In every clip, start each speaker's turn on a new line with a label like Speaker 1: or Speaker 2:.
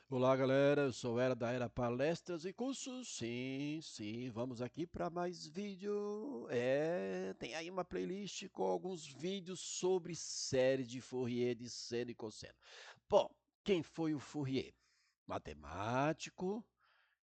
Speaker 1: Olá, galera. Eu sou Era da Era Palestras e Cursos. Sim, sim, vamos aqui para mais vídeo. Tem aí uma playlist com alguns vídeos sobre série de Fourier de seno e cosseno. Bom, quem foi o Fourier? Matemático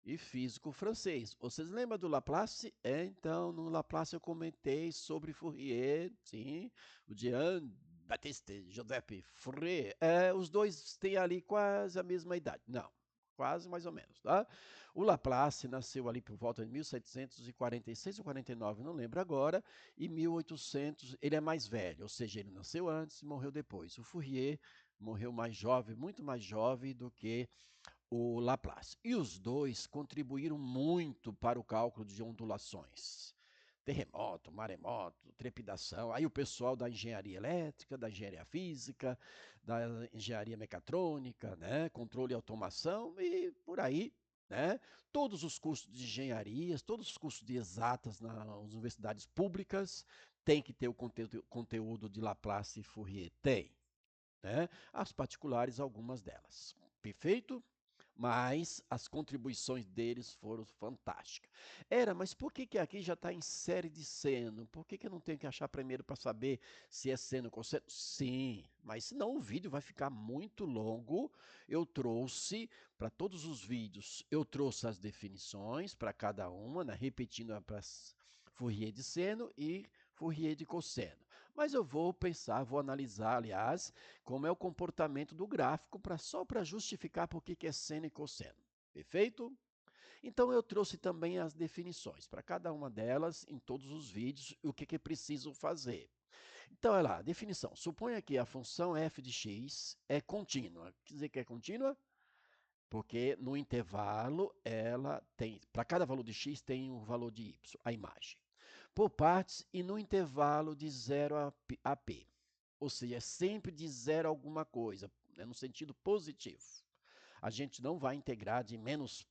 Speaker 1: e físico francês. Vocês lembram do Laplace? Então, no Laplace eu comentei sobre Fourier, sim, o Jean-Baptiste Joseph Fourier. Os dois têm ali quase a mesma idade. Não, quase mais ou menos, tá? O Laplace nasceu ali por volta de 1746 ou 49, não lembro agora, e 1800, ele é mais velho, ou seja, ele nasceu antes e morreu depois. O Fourier morreu mais jovem, muito mais jovem do que o Laplace. E os dois contribuíram muito para o cálculo de ondulações. Terremoto, maremoto, trepidação. Aí o pessoal da engenharia elétrica, da engenharia física, da engenharia mecatrônica, né, controle e automação e por aí, né? Todos os cursos de engenharias, todos os cursos de exatas nas universidades públicas têm que ter o conteúdo de Laplace e Fourier. Tem, né? As particulares, algumas delas. Perfeito? Mas as contribuições deles foram fantásticas. Mas por que aqui já está em série de seno? Por que eu não tenho que achar primeiro para saber se é seno ou cosseno? Sim, mas senão o vídeo vai ficar muito longo. Eu trouxe para todos os vídeos, eu trouxe as definições para cada uma, né, repetindo para Fourier de seno e Fourier de cosseno. Mas eu vou pensar, vou analisar, aliás, como é o comportamento do gráfico só para justificar por que é seno e cosseno. Perfeito? Então eu trouxe também as definições para cada uma delas em todos os vídeos e o que é preciso fazer. Então, olha lá, definição. Suponha que a função f de x é contínua. Quer dizer que é contínua? Porque no intervalo ela tem, para cada valor de x tem um valor de y, a imagem. Por partes e no intervalo de 0 a p. Ou seja, é sempre de zero alguma coisa, né, no sentido positivo. A gente não vai integrar de menos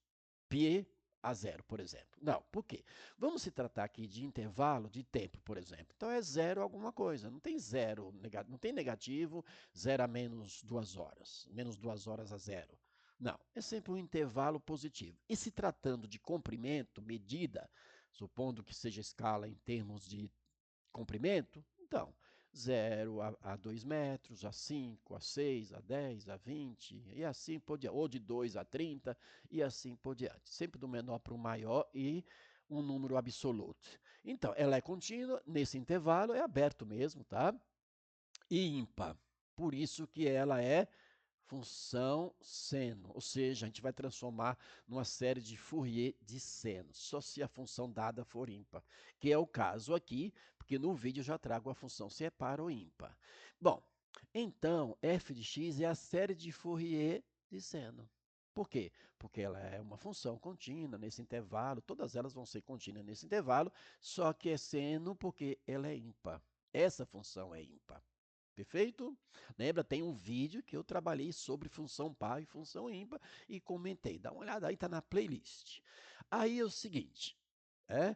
Speaker 1: π a zero, por exemplo. Não, por quê? Vamos se tratar aqui de intervalo de tempo, por exemplo. Então é zero alguma coisa, não tem zero, não tem negativo, zero a menos 2 horas, menos 2 horas a zero. Não, é sempre um intervalo positivo. E se tratando de comprimento, medida, supondo que seja escala em termos de comprimento, então, 0 a 2 metros, a 5, a 6, a 10, a 20, e assim por diante, ou de 2 a 30, e assim por diante. Sempre do menor para o maior e um número absoluto. Então, ela é contínua, nesse intervalo é aberto mesmo, tá? E ímpar. Por isso que ela é função seno, ou seja, a gente vai transformar numa série de Fourier de seno, só se a função dada for ímpar, que é o caso aqui, porque no vídeo eu já trago a função se é par ou ímpar. Bom, então f de x é a série de Fourier de seno. Por quê? Porque ela é uma função contínua nesse intervalo, todas elas vão ser contínuas nesse intervalo, só que é seno porque ela é ímpar. Essa função é ímpar. Perfeito? Lembra, tem um vídeo que eu trabalhei sobre função par e função ímpar e comentei. Dá uma olhada aí, está na playlist. Aí é o seguinte, é,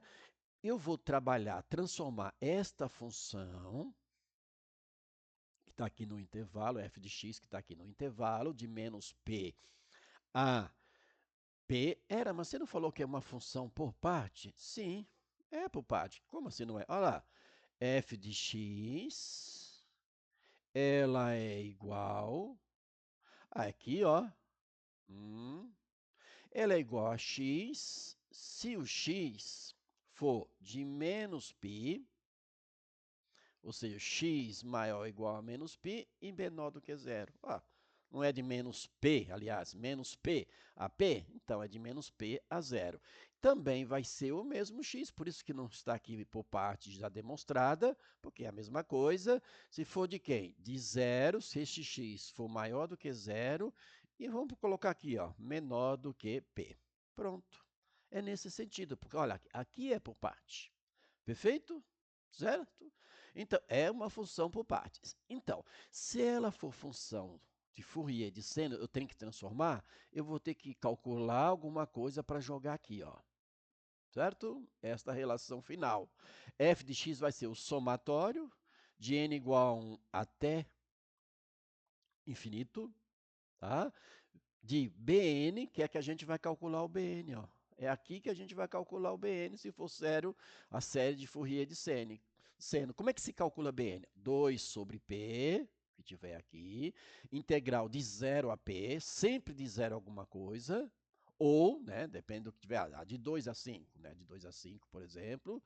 Speaker 1: eu vou trabalhar, transformar esta função, que está aqui no intervalo, f de x, que está aqui no intervalo, de menos p a p. Mas você não falou que é uma função por parte? Sim, é por parte. Como assim não é? Olha lá, f de x, ela é igual. Aqui, ó. Hum, ela é igual a x se o x for de menos π, ou seja, x maior ou igual a menos π e menor do que zero. Não é de menos p, aliás, menos p a p, então é de menos p a zero. Também vai ser o mesmo x, por isso que não está aqui por parte já demonstrada, porque é a mesma coisa. Se for de quem? De zero, se este x for maior do que zero, e vamos colocar aqui, ó, menor do que p. Pronto. É nesse sentido, porque olha, aqui é por parte. Perfeito? Certo? Então, é uma função por partes. Então, se ela for função de Fourier de seno, eu tenho que transformar, eu vou ter que calcular alguma coisa para jogar aqui, ó. Certo? Esta relação final. F de x vai ser o somatório de n igual a 1 até infinito, tá? de BN, que é que a gente vai calcular o BN, ó. É aqui que a gente vai calcular o BN se for zero a série de Fourier de seno. Como é que se calcula BN? 2 sobre P, que tiver aqui, integral de 0 a P, sempre de 0 alguma coisa, ou, né, depende do que tiver, de 2 a 5, né, de 2 a 5, por exemplo,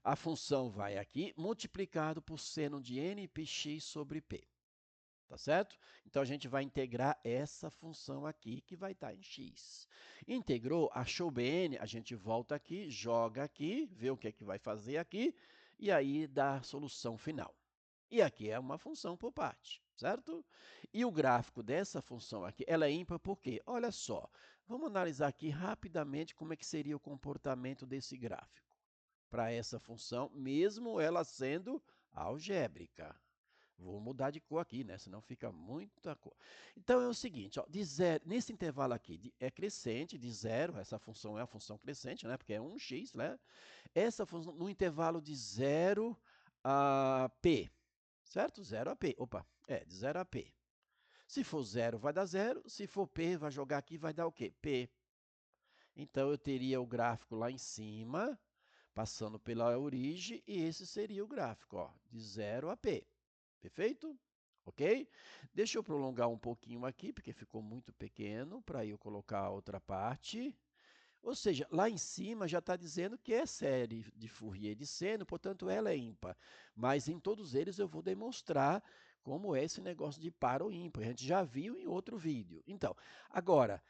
Speaker 1: a função vai aqui, multiplicado por seno de n πx sobre P. Tá certo? Então, a gente vai integrar essa função aqui, que vai estar em x. Integrou, achou BN, a gente volta aqui, joga aqui, vê o que é que vai fazer aqui, e aí dá a solução final. E aqui é uma função por parte, certo? E o gráfico dessa função aqui, ela é ímpar por quê? Olha só, vamos analisar aqui rapidamente como é que seria o comportamento desse gráfico para essa função, mesmo ela sendo algébrica. Vou mudar de cor aqui, né? Senão fica muita cor. Então, é o seguinte, ó, de zero, nesse intervalo aqui é crescente, de zero, essa função é a função crescente, né? Porque é 1x, né? Essa função no intervalo de 0 a p, certo? 0 a p, opa, de 0 a p. Se for 0, vai dar 0. Se for p, vai jogar aqui, vai dar o quê? P. Então, eu teria o gráfico lá em cima, passando pela origem, e esse seria o gráfico, ó, de 0 a p. Perfeito? Ok? Deixa eu prolongar um pouquinho aqui, porque ficou muito pequeno, para eu colocar a outra parte. Ou seja, lá em cima já está dizendo que é série de Fourier de seno, portanto, ela é ímpar. Mas em todos eles eu vou demonstrar como é esse negócio de par ou ímpar. A gente já viu em outro vídeo. Então, agora,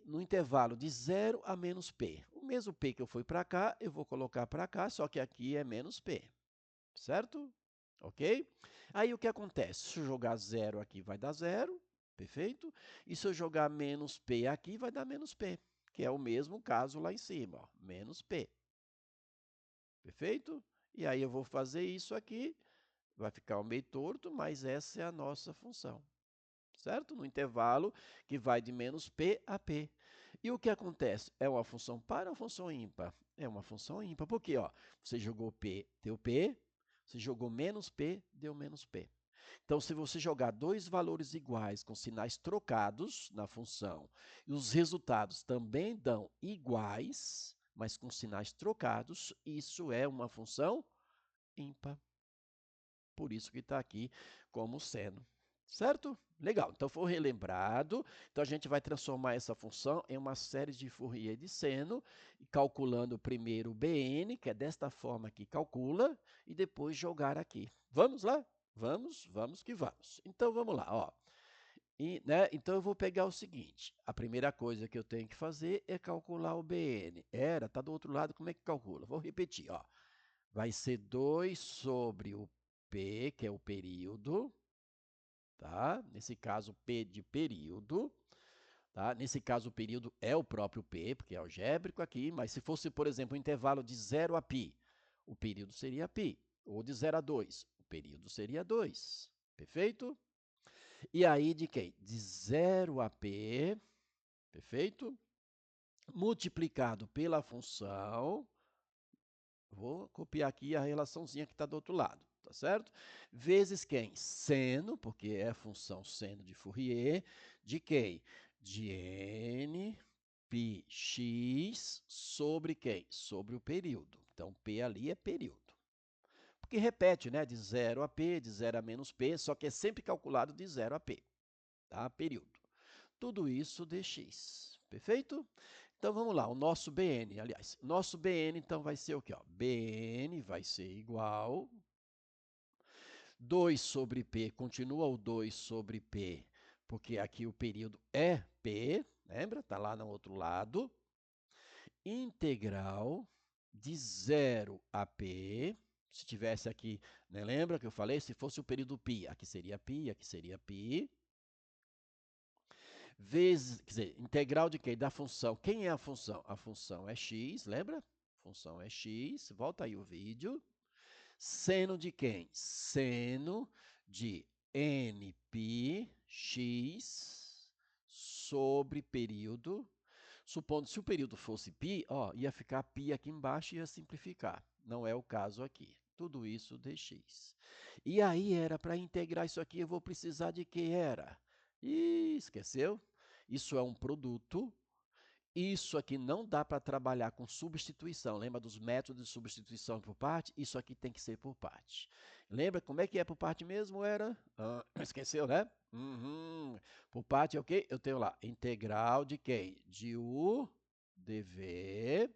Speaker 1: no intervalo de 0 a menos p. O mesmo p que eu fui para cá, eu vou colocar para cá, só que aqui é menos p. Certo? Ok? Aí o que acontece? Se eu jogar 0 aqui, vai dar 0, perfeito? E se eu jogar menos p aqui, vai dar menos p, que é o mesmo caso lá em cima, ó, menos p. Perfeito? E aí eu vou fazer isso aqui, vai ficar meio torto, mas essa é a nossa função. Certo? No intervalo que vai de menos p a p. E o que acontece? É uma função par ou uma função ímpar? É uma função ímpar. Por quê? Ó, você jogou p, deu p. Você jogou menos p, deu menos p. Então, se você jogar dois valores iguais com sinais trocados na função e os resultados também dão iguais, mas com sinais trocados, isso é uma função ímpar. Por isso que está aqui como seno. Certo? Legal. Então, foi relembrado. Então, a gente vai transformar essa função em uma série de Fourier de seno, calculando primeiro o BN, que é desta forma que calcula, e depois jogar aqui. Vamos lá? Vamos que vamos. Então, vamos lá. Ó. Né, então, eu vou pegar o seguinte. A primeira coisa que eu tenho que fazer é calcular o BN. Está do outro lado, como é que calcula? Vou repetir. Ó. Vai ser 2 sobre o P, que é o período, tá? Nesse caso, P de período, tá? Nesse caso, o período é o próprio P, porque é algébrico aqui, mas se fosse, por exemplo, um intervalo de 0 a π, o período seria π, ou de 0 a 2, o período seria 2, perfeito? E aí, de quem? De 0 a p, perfeito? Multiplicado pela função, vou copiar aqui a relaçãozinha que está do outro lado, tá certo? Vezes quem? Seno, porque é a função seno de Fourier, de quem? De n πx sobre quem? Sobre o período. Então, P ali é período. Porque repete, né? De 0 a P, de 0 a menos P, só que é sempre calculado de 0 a P, tá? Período. Tudo isso dx. Perfeito? Então, vamos lá, o nosso BN, aliás, nosso BN, então, vai ser o quê? Ó? BN vai ser igual 2 sobre P, continua o 2 sobre P, porque aqui o período é P, lembra? Está lá no outro lado. Integral de 0 a P, se tivesse aqui, né, lembra que eu falei? Se fosse o período π, aqui seria π, aqui seria π, vezes, quer dizer, integral de quem? Da função. Quem é a função? A função é x, lembra? A função é x, volta aí o vídeo. Seno de quem? Seno de nπ x sobre período. Supondo se o período fosse π, ó, ia ficar π aqui embaixo e ia simplificar. Não é o caso aqui. Tudo isso dx. E aí era para integrar isso aqui, eu vou precisar de que era? Ih, esqueceu? Isso é um produto. Isso aqui não dá para trabalhar com substituição. Lembra dos métodos de substituição por parte? Isso aqui tem que ser por parte. Lembra como é que é por parte mesmo? Era? Esqueceu, né? Por parte é o quê? Eu tenho lá integral de quem? De U dV,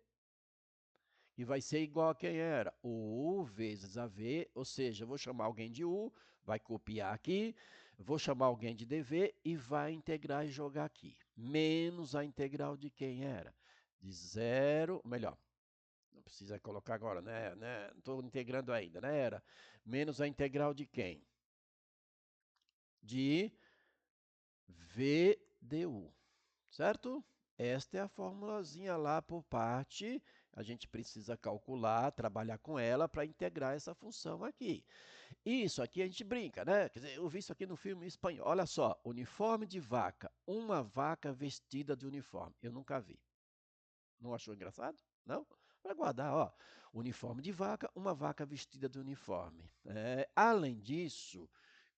Speaker 1: que vai ser igual a quem era? O U vezes AV, ou seja, eu vou chamar alguém de U, vai copiar aqui, vou chamar alguém de dV e vai integrar e jogar aqui. Menos a integral de quem era? De zero, melhor, não precisa colocar agora, né? Não estou integrando ainda, né? Era menos a integral de quem? De V du, certo? Esta é a formulazinha lá por parte, a gente precisa calcular, trabalhar com ela para integrar essa função aqui. Isso aqui a gente brinca, né? Quer dizer, eu vi isso aqui no filme espanhol. Olha só, uniforme de vaca, uma vaca vestida de uniforme. Eu nunca vi. Não achou engraçado? Não? Para guardar, ó. Uniforme de vaca, uma vaca vestida de uniforme. Além disso,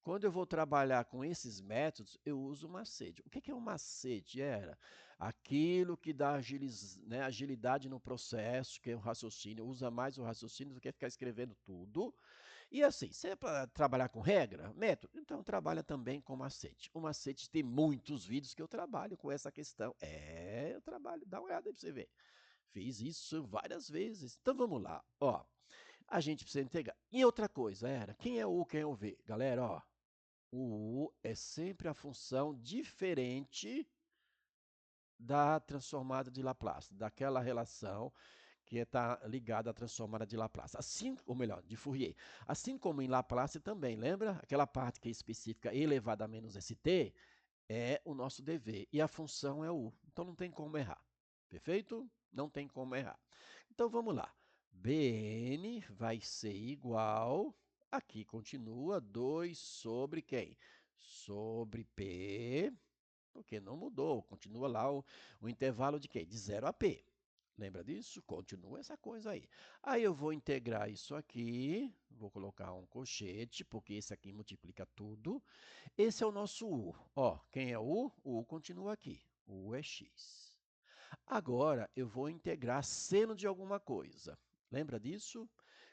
Speaker 1: quando eu vou trabalhar com esses métodos, eu uso o macete. O que é um macete? Era aquilo que dá agilidade no processo, que é o raciocínio. Usa mais o raciocínio do que ficar escrevendo tudo. E assim, se é para trabalhar com regra, método, então trabalha também com macete. O macete tem muitos vídeos que eu trabalho com essa questão. Eu trabalho, dá uma olhada aí para você ver. Fiz isso várias vezes. Então vamos lá, ó. A gente precisa integrar. E outra coisa, quem é o U, quem é o V? Galera, ó, o U é sempre a função diferente da transformada de Laplace, daquela relação que está ligada à transformada de Laplace. Assim, ou melhor, de Fourier. Assim como em Laplace também, lembra? Aquela parte que é específica elevada a menos st é o nosso dv e a função é u. Então não tem como errar. Perfeito? Não tem como errar. Então vamos lá. Bn vai ser igual, aqui continua, 2 sobre quem? Sobre P, porque não mudou, continua lá o intervalo de quê? De 0 a P. Lembra disso? Continua essa coisa aí. Aí eu vou integrar isso aqui, vou colocar um colchete, porque esse aqui multiplica tudo. Esse é o nosso U. Ó, quem é o U? O U continua aqui. O U é x. Agora eu vou integrar seno de alguma coisa. Lembra disso?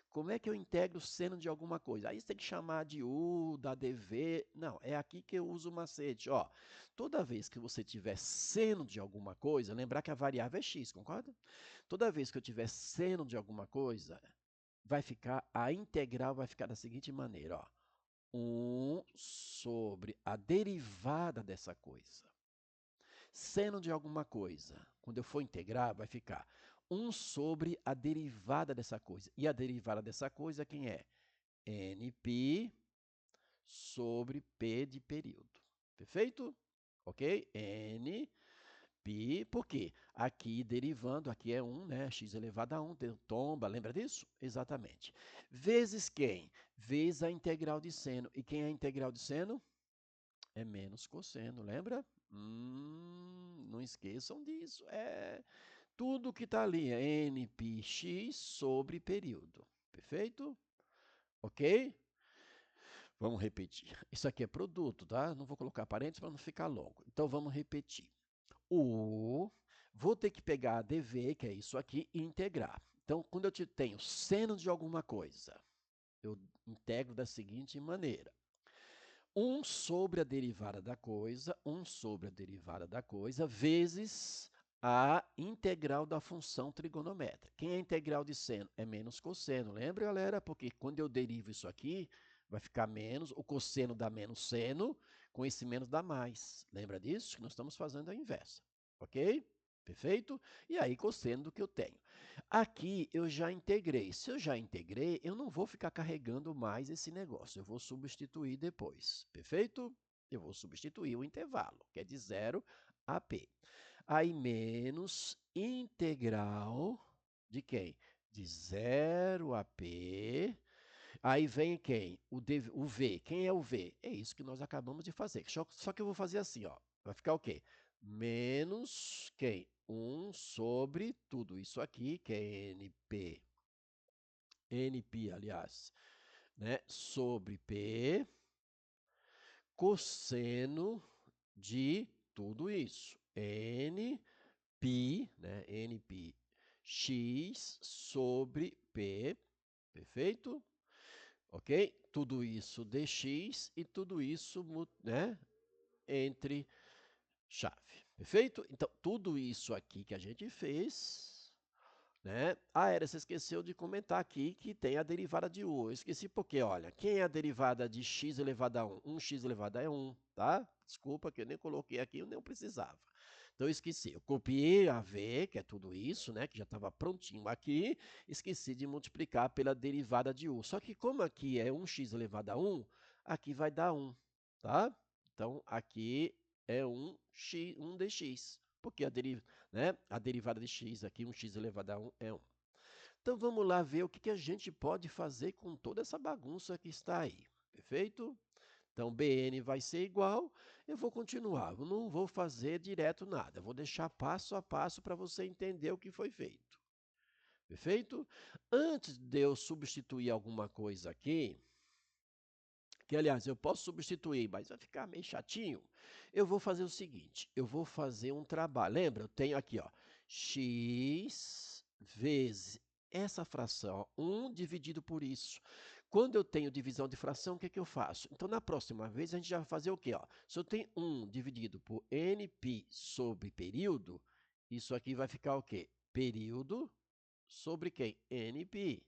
Speaker 1: Como é que eu integro seno de alguma coisa? Aí você tem que chamar de U, da dv. Não, é aqui que eu uso o macete. Ó, toda vez que você tiver seno de alguma coisa, lembrar que a variável é x, concorda? Toda vez que eu tiver seno de alguma coisa, a integral vai ficar da seguinte maneira, ó. 1 sobre a derivada dessa coisa. Seno de alguma coisa, quando eu for integrar, vai ficar 1 sobre a derivada dessa coisa. E a derivada dessa coisa, quem é? nπ sobre p de período. Perfeito? Ok? nπ, por quê? Aqui derivando, aqui é 1, né? X elevado a 1, tomba, lembra disso? Exatamente. Vezes quem? Vezes a integral de seno. E quem é a integral de seno? É menos cosseno, lembra? Não esqueçam disso. Tudo que está ali é nπx sobre período. Perfeito? Ok? Vamos repetir. Isso aqui é produto, tá? Não vou colocar parênteses para não ficar longo. Então, vamos repetir. Vou ter que pegar a dv, que é isso aqui, e integrar. Então, quando eu tenho seno de alguma coisa, eu integro da seguinte maneira. 1 sobre a derivada da coisa, 1 sobre a derivada da coisa, vezes a integral da função trigonométrica. Quem é a integral de seno? É menos cosseno. Lembra, galera? Porque quando eu derivo isso aqui, vai ficar menos, o cosseno dá menos seno, com esse menos dá mais. Lembra disso? Que nós estamos fazendo a inversa. Ok? Perfeito? E aí, cosseno do que eu tenho. Aqui eu já integrei. Se eu já integrei, eu não vou ficar carregando mais esse negócio. Eu vou substituir depois. Perfeito? Eu vou substituir o intervalo, que é de 0 a p. Aí menos integral de quem? De 0 a p. Aí vem quem? O v. Quem é o v? É isso que nós acabamos de fazer. Só que eu vou fazer assim, ó. Vai ficar o quê? Menos quem? 1 sobre tudo isso aqui, que é np, aliás, né? Sobre p, cosseno de tudo isso. N π, né? NP x sobre P, perfeito? Ok? Tudo isso dx e tudo isso, né? Entre chave, perfeito? Então, tudo isso aqui que a gente fez, né? Ah, Era, você esqueceu de comentar aqui que tem a derivada de u. Eu esqueci porque, olha, quem é a derivada de x elevado a 1? 1x elevado a 1, tá? Desculpa que eu nem coloquei aqui, eu nem precisava. Então, eu esqueci. Eu copiei a v, que é tudo isso, né? Que já estava prontinho aqui. Esqueci de multiplicar pela derivada de u. Só que como aqui é 1x elevado a 1, aqui vai dar 1, tá? Então, aqui é 1 dx, porque a derivada de x aqui, 1x elevado a 1, é 1. Então, vamos lá ver o que a gente pode fazer com toda essa bagunça que está aí, perfeito? Então, Bn vai ser igual, eu vou continuar, eu não vou fazer direto nada, eu vou deixar passo a passo para você entender o que foi feito, perfeito? Antes de eu substituir alguma coisa aqui, que aliás eu posso substituir, mas vai ficar meio chatinho, eu vou fazer o seguinte, eu vou fazer um trabalho. Lembra, eu tenho aqui, ó, x vezes essa fração, 1 dividido por isso. Quando eu tenho divisão de fração, o que, que eu faço? Então, na próxima vez, a gente já vai fazer o quê? Ó? Se eu tenho 1 dividido por nπ sobre período, isso aqui vai ficar o quê? Período sobre quem? nπ.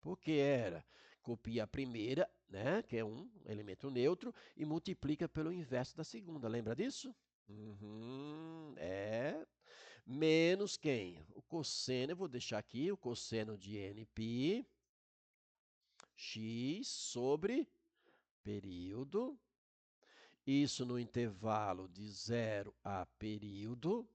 Speaker 1: Porque era, copia a primeira, né, que é um elemento neutro, e multiplica pelo inverso da segunda. Lembra disso? Menos quem? O cosseno, eu vou deixar aqui, o cosseno de nπ, x sobre período, isso no intervalo de 0 a período.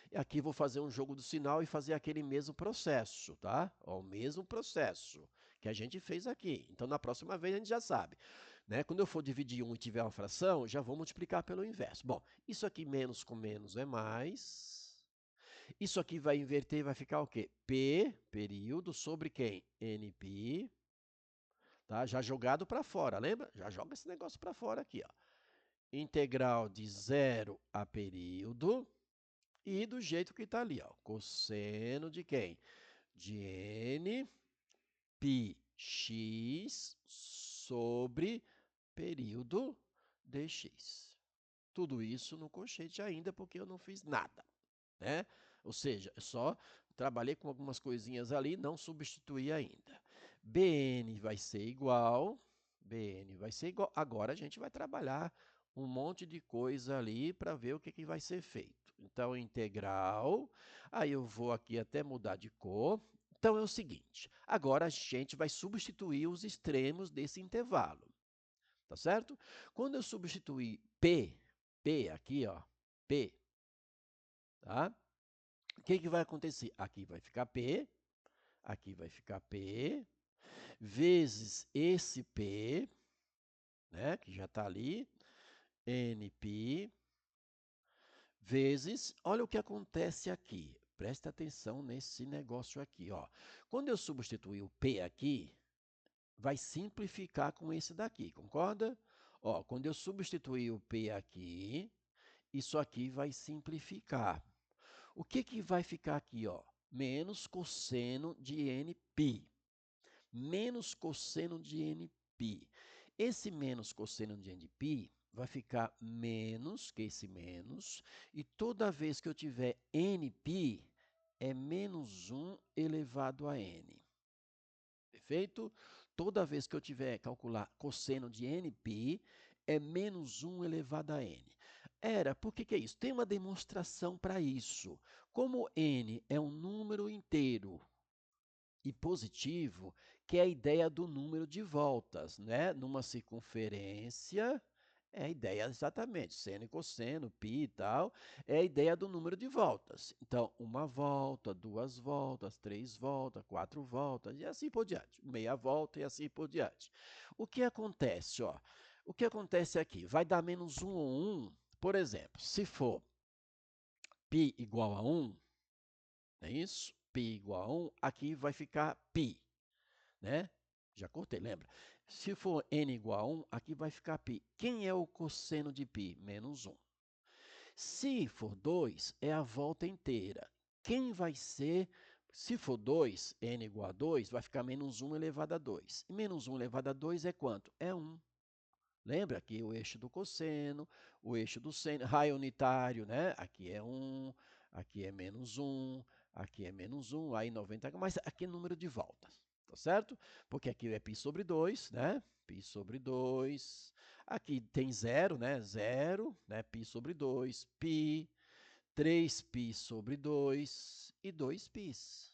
Speaker 1: E aqui vou fazer um jogo do sinal e fazer aquele mesmo processo, tá? Ó, o mesmo processo que a gente fez aqui. Então, na próxima vez, a gente já sabe, né? Quando eu for dividir 1 e tiver uma fração, já vou multiplicar pelo inverso. Bom, isso aqui menos com menos é mais. Isso aqui vai inverter e vai ficar o quê? P, período, sobre quem? NP, tá? Já jogado para fora, lembra? Já joga esse negócio para fora aqui, ó. Integral de 0 a período. E do jeito que está ali, ó, cosseno de quem? De n π x sobre período dx. Tudo isso no colchete ainda, porque eu não fiz nada, né? Ou seja, eu só trabalhei com algumas coisinhas ali, não substituí ainda. Bn vai ser igual, agora a gente vai trabalhar um monte de coisa ali para ver o que vai ser feito. Então, integral, aí eu vou aqui até mudar de cor. Então, é o seguinte, agora a gente vai substituir os extremos desse intervalo, tá certo? Quando eu substituir P aqui, ó, P, tá? O que vai acontecer? Aqui vai ficar P, aqui vai ficar P, vezes esse P, né, que já está ali, NP, vezes, olha o que acontece aqui. Presta atenção nesse negócio aqui, ó. Quando eu substituir o P aqui, vai simplificar com esse daqui, concorda? Ó, quando eu substituir o P aqui, isso aqui vai simplificar. O que vai ficar aqui, ó? Menos cosseno de nπ. Menos cosseno de nπ. Esse menos cosseno de nπ vai ficar menos que esse menos, e toda vez que eu tiver nπ, é menos 1 elevado a n. Perfeito? Toda vez que eu tiver calcular cosseno de nπ, é menos 1 elevado a n. Por que é isso? Tem uma demonstração para isso. Como n é um número inteiro e positivo, que é a ideia do número de voltas, né? Numa circunferência, é a ideia exatamente, seno e cosseno, π e tal, é a ideia do número de voltas. Então, uma volta, duas voltas, três voltas, quatro voltas, e assim por diante. Meia volta e assim por diante. O que acontece, ó? O que acontece aqui? Vai dar menos 1 ou 1, por exemplo, se for π igual a 1, não é isso? Π igual a 1, aqui vai ficar π, né? Já cortei, lembra? Se for n igual a 1, aqui vai ficar π. Quem é o cosseno de π? Menos 1. Se for 2, é a volta inteira. Quem vai ser, se for 2, n igual a 2, vai ficar menos 1 elevado a 2. E menos 1 elevado a 2 é quanto? É 1. Lembra aqui o eixo do cosseno, o eixo do seno, raio unitário, né? Aqui é 1, aqui é menos 1, aqui é menos 1, aí 90 graus, mas aqui é número de voltas, tá certo? Porque aqui é π sobre 2, né? Π sobre 2. Aqui tem 0, né? 0, né? Π sobre 2, π, 3π sobre 2 e 2π.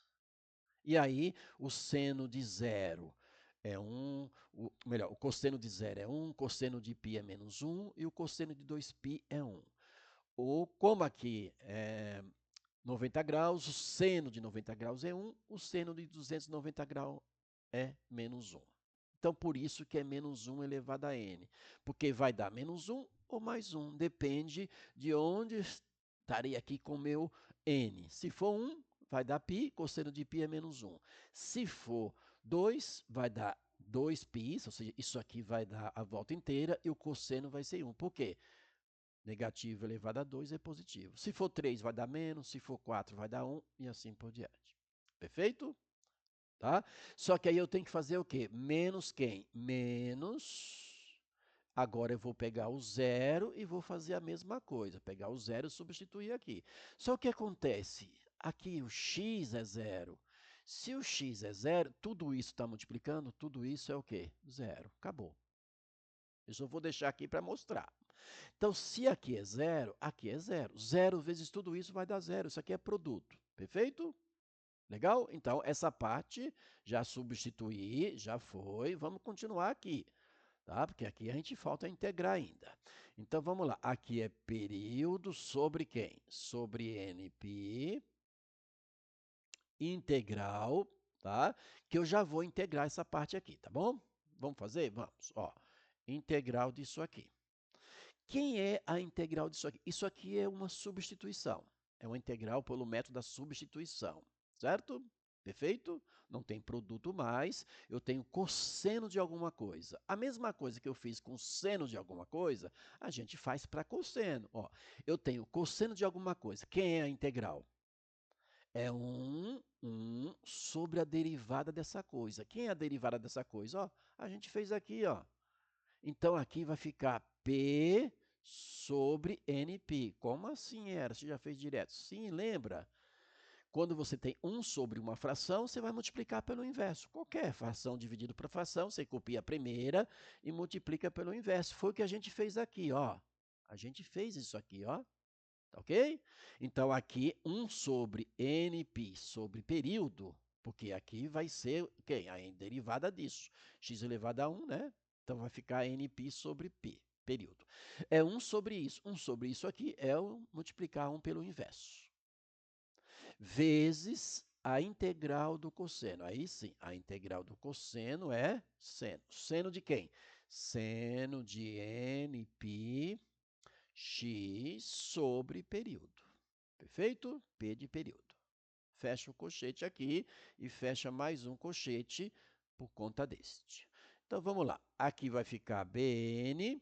Speaker 1: E aí, o seno de 0 é 1, melhor, o cosseno de 0 é 1, o cosseno de π é menos 1 e o cosseno de 2π é 1. Ou, como aqui é 90 graus, o seno de 90 graus é 1, o seno de 290 graus é menos 1. Então, por isso que é menos 1 elevado a n, porque vai dar menos 1 ou mais 1, depende de onde estaria aqui com o meu n. Se for 1, vai dar π, cosseno de π é menos 1. Se for 2, vai dar 2π, ou seja, isso aqui vai dar a volta inteira e o cosseno vai ser 1. Por quê? Negativo elevado a 2 é positivo. Se for 3, vai dar menos. Se for 4, vai dar 1 e assim por diante. Perfeito? Tá? Só que aí eu tenho que fazer o quê? Menos quem? Menos... Agora eu vou pegar o 0 e vou fazer a mesma coisa. Pegar o 0 e substituir aqui. Só que acontece? Aqui o x é 0. Se o x é 0, tudo isso está multiplicando, tudo isso é o quê? 0. Acabou. Eu só vou deixar aqui para mostrar. Então, se aqui é 0, aqui é 0. 0 vezes tudo isso vai dar 0. Isso aqui é produto. Perfeito? Legal? Então, essa parte já substituí, já foi. Vamos continuar aqui, tá? Porque aqui a gente falta integrar ainda. Então, vamos lá. Aqui é período sobre quem? Sobre NP integral, tá? Que eu já vou integrar essa parte aqui, tá bom? Vamos fazer? Vamos. Ó, integral disso aqui. Quem é a integral disso aqui? Isso aqui é uma substituição. É uma integral pelo método da substituição, certo? Perfeito? Não tem produto mais, eu tenho cosseno de alguma coisa. A mesma coisa que eu fiz com seno de alguma coisa, a gente faz para cosseno. Ó, eu tenho cosseno de alguma coisa. Quem é a integral? É 1 sobre a derivada dessa coisa. Quem é a derivada dessa coisa? Ó, a gente fez aqui, ó. Então, aqui vai ficar P sobre NP. Como assim era? Você já fez direto? Sim, lembra? Quando você tem 1 sobre uma fração, você vai multiplicar pelo inverso. Qualquer fração dividido por fração, você copia a primeira e multiplica pelo inverso. Foi o que a gente fez aqui, ó. A gente fez isso aqui, ó. Tá ok? Então, aqui 1 sobre NP sobre período, porque aqui vai ser quem? A derivada disso. X elevado a 1, né? Então, vai ficar NP sobre P, período. É 1 sobre isso. 1 sobre isso aqui é o multiplicar 1 pelo inverso. Vezes a integral do cosseno. Aí sim, a integral do cosseno é seno. Seno de quem? Seno de NP x sobre período. Perfeito? P de período. Fecha o colchete aqui e fecha mais um colchete por conta deste. Então, vamos lá. Aqui vai ficar Bn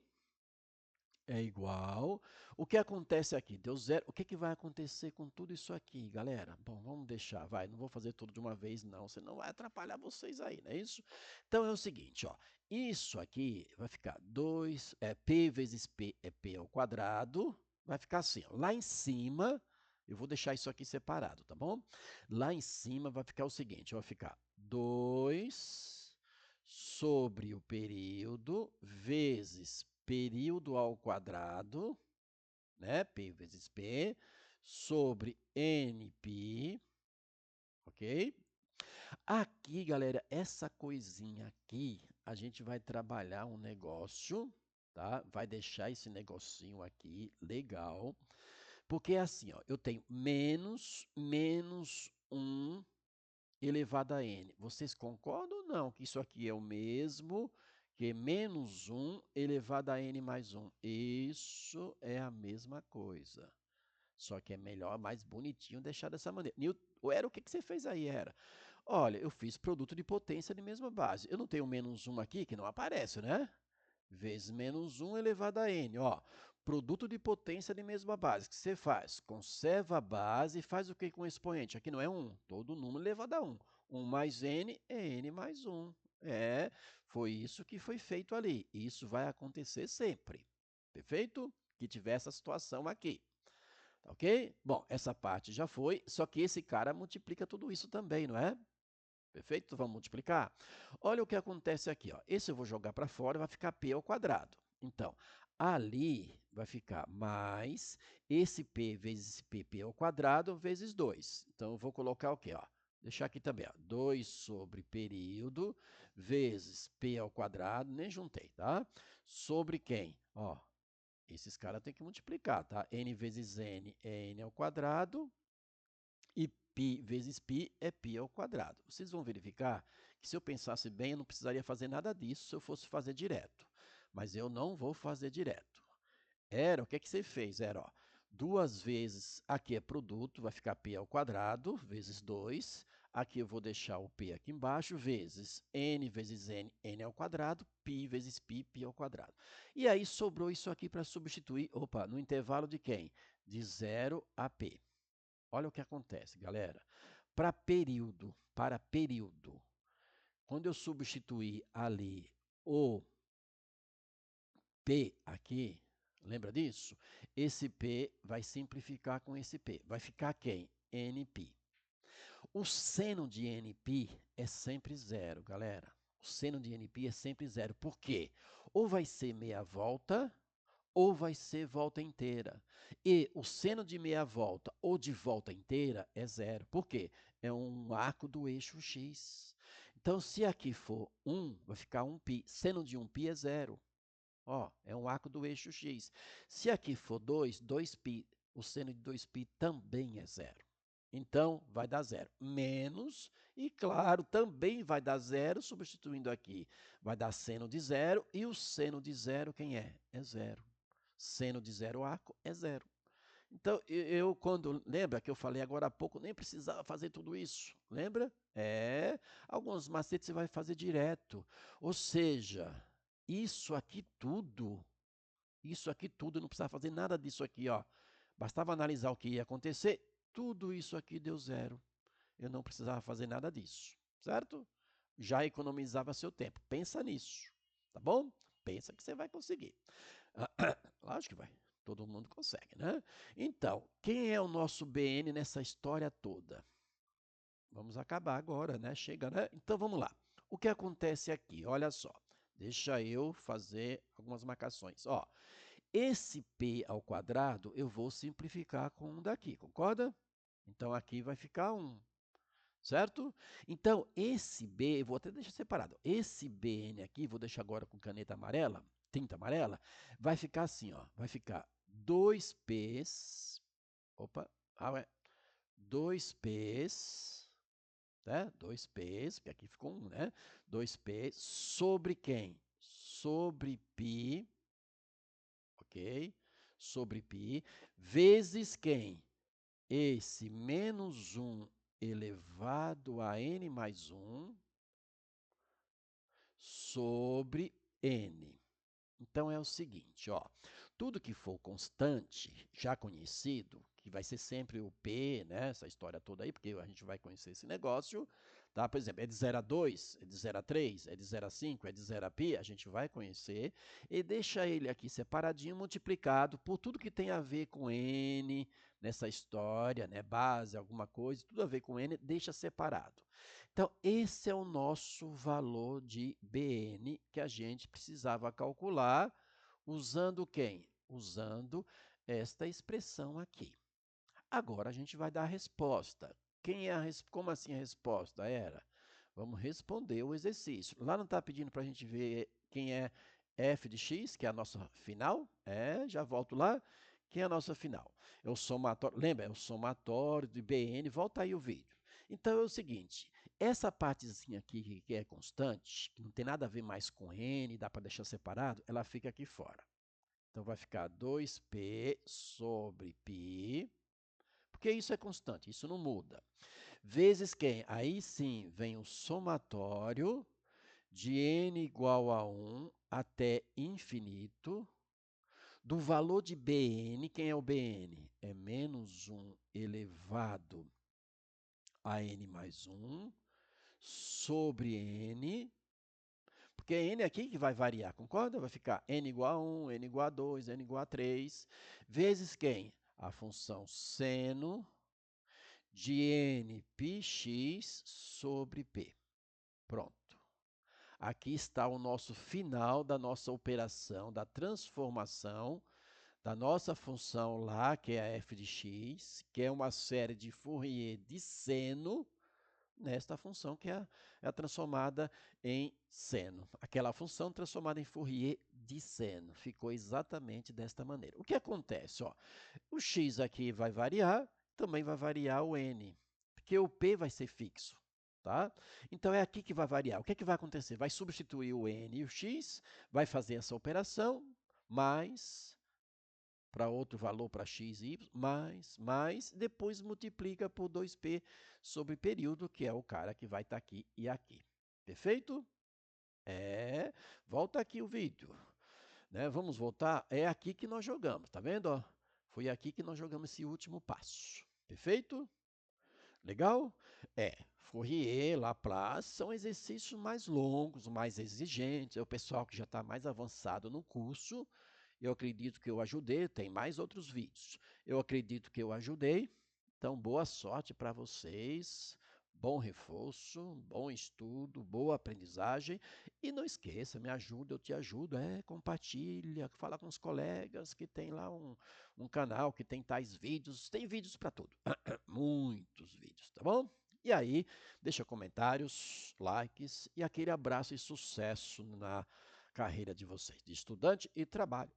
Speaker 1: é igual. O que acontece aqui? Deu 0. O que vai acontecer com tudo isso aqui, galera? Bom, vamos deixar. Vai, não vou fazer tudo de uma vez, não. Senão vai atrapalhar vocês aí, não é isso? Então, é o seguinte, ó. Isso aqui vai ficar 2, P vezes P é P ao quadrado. Vai ficar assim, ó. Lá em cima, eu vou deixar isso aqui separado, tá bom? Lá em cima vai ficar o seguinte, vai ficar 2 sobre o período vezes período ao quadrado, né? P vezes P, sobre NP, ok? Aqui, galera, essa coisinha aqui, a gente vai trabalhar um negócio, tá? Vai deixar esse negocinho aqui legal, porque é assim, ó, eu tenho menos 1 elevado a n. Vocês concordam ou não que isso aqui é o mesmo que menos 1 elevado a n mais 1? Isso é a mesma coisa. Só que é melhor, mais bonitinho deixar dessa maneira. Era o que você fez aí, Era? Olha, eu fiz produto de potência de mesma base. Eu não tenho menos 1 aqui, que não aparece, né? Vezes menos 1 elevado a n. Ó, Produto de potência de mesma base. O que você faz? Conserva a base e faz o que com o expoente? Aqui não é 1, todo número elevado a 1. 1 mais n é n mais 1. Foi isso que foi feito ali. Isso vai acontecer sempre. Perfeito? Que tiver essa situação aqui. Tá ok? Bom, essa parte já foi, só que esse cara multiplica tudo isso também, não é? Perfeito? Então, vamos multiplicar? Olha o que acontece aqui. Ó. Esse eu vou jogar para fora, vai ficar p ao quadrado. Então, ali vai ficar mais esse p vezes esse p ao quadrado vezes 2. Então, eu vou colocar o quê? Ó? Deixar aqui também. Ó. 2 sobre período vezes p ao quadrado, nem juntei, tá? Sobre quem? Ó, esses caras têm que multiplicar, tá? N vezes n é n ao quadrado e π vezes π é π ao quadrado. Vocês vão verificar que se eu pensasse bem, eu não precisaria fazer nada disso se eu fosse fazer direto. Mas eu não vou fazer direto. O que você fez? Ó, 2 vezes, aqui é produto, vai ficar π ao quadrado, vezes 2. Aqui eu vou deixar o p aqui embaixo, vezes n vezes n, n ao quadrado, π vezes π, π ao quadrado. E aí sobrou isso aqui para substituir, no intervalo de quem? De 0 a p. Olha o que acontece, galera. Para período, quando eu substituir ali o P aqui, lembra disso? Esse P vai simplificar com esse P. Vai ficar quem? NP. O seno de NP é sempre zero, galera. O seno de NP é sempre zero. Por quê? Ou vai ser meia volta, ou vai ser volta inteira. E o seno de meia volta ou de volta inteira é zero. Por quê? É um arco do eixo x. Então, se aqui for 1, vai ficar 1π. Seno de 1π é zero. Ó, é um arco do eixo x. Se aqui for 2, 2π, o seno de 2π também é zero. Então, vai dar zero. Menos, e claro, também vai dar zero, substituindo aqui. Vai dar seno de zero, e o seno de zero, quem é? É zero. Seno de zero arco é zero. Então, lembra que eu falei agora há pouco, nem precisava fazer tudo isso, lembra? Alguns macetes você vai fazer direto. Ou seja, isso aqui tudo, não precisava fazer nada disso aqui, ó. Bastava analisar o que ia acontecer, tudo isso aqui deu zero. Eu não precisava fazer nada disso, certo? Já economizava seu tempo. Pensa nisso, tá bom? Pensa que você vai conseguir. Lógico que vai. Todo mundo consegue, né? Então, quem é o nosso BN nessa história toda? Vamos acabar agora, né? Chega, né? Então, vamos lá. O que acontece aqui? Olha só. Deixa eu fazer algumas marcações. Ó, esse P ao quadrado eu vou simplificar com um daqui, concorda? Então, aqui vai ficar 1, certo? Então, esse B, eu vou até deixar separado. Esse BN aqui, vou deixar agora com caneta amarela, tinta amarela, vai ficar assim, ó. Vai ficar 2P's, 2P's, né? 2P's, porque aqui ficou 1, né? 2P sobre quem? Sobre π, ok? Sobre π, vezes quem? Esse menos 1 elevado a n mais 1 sobre n. Então, é o seguinte, ó, tudo que for constante, já conhecido, que vai ser sempre o P, né, essa história toda aí, porque a gente vai conhecer esse negócio, tá? Por exemplo, é de 0 a 2, é de 0 a 3, é de 0 a 5, é de 0 a π, a gente vai conhecer, e deixa ele aqui separadinho, multiplicado por tudo que tem a ver com N, nessa história, né, base, alguma coisa, tudo a ver com N, deixa separado. Então, esse é o nosso valor de BN que a gente precisava calcular usando quem? Usando esta expressão aqui. Agora, a gente vai dar a resposta. Como assim a resposta? Vamos responder o exercício. Lá não está pedindo para a gente ver quem é f de x, que é a nossa final? Já volto lá. Quem é a nossa final? É o somatório, lembra? É o somatório de BN. Volta aí o vídeo. Então, é o seguinte, essa partezinha aqui que é constante, que não tem nada a ver mais com n, dá para deixar separado, ela fica aqui fora. Então, vai ficar 2p sobre π, porque isso é constante, isso não muda. Vezes quem? Aí sim vem o somatório de n igual a 1 até infinito do valor de Bn, quem é o Bn? É menos 1 elevado a n mais 1 sobre n, porque é n aqui que vai variar, concorda? Vai ficar n igual a 1, n igual a 2, n igual a 3, vezes quem? A função seno de n πx sobre p. Pronto. Aqui está o nosso final da nossa operação, da transformação da nossa função lá, que é a f de x, que é uma série de Fourier de seno, nesta função que é a transformada em seno. Aquela função transformada em Fourier de seno. Ficou exatamente desta maneira. O que acontece? Ó, o x aqui vai variar, também vai variar o n, porque o p vai ser fixo. Tá? Então, é aqui que vai variar. O que é que vai acontecer? Vai substituir o n e o x, vai fazer essa operação, mais para outro valor para x e y, mais, depois multiplica por 2p sobre período, que é o cara que vai estar aqui e aqui. Perfeito? Volta aqui o vídeo. Né? Vamos voltar. É aqui que nós jogamos, tá vendo? Ó? Foi aqui que nós jogamos esse último passo. Perfeito? Legal? Fourier, Laplace são exercícios mais longos, mais exigentes. É o pessoal que já está mais avançado no curso. Eu acredito que eu ajudei, tem mais outros vídeos. Eu acredito que eu ajudei. Então, boa sorte para vocês. Bom reforço, bom estudo, boa aprendizagem. E não esqueça, me ajuda, eu te ajudo. Compartilha, fala com os colegas que tem lá um canal que tem tais vídeos. Tem vídeos para tudo. Muitos vídeos, tá bom? E aí, deixa comentários, likes e aquele abraço e sucesso na carreira de vocês, de estudante e trabalho.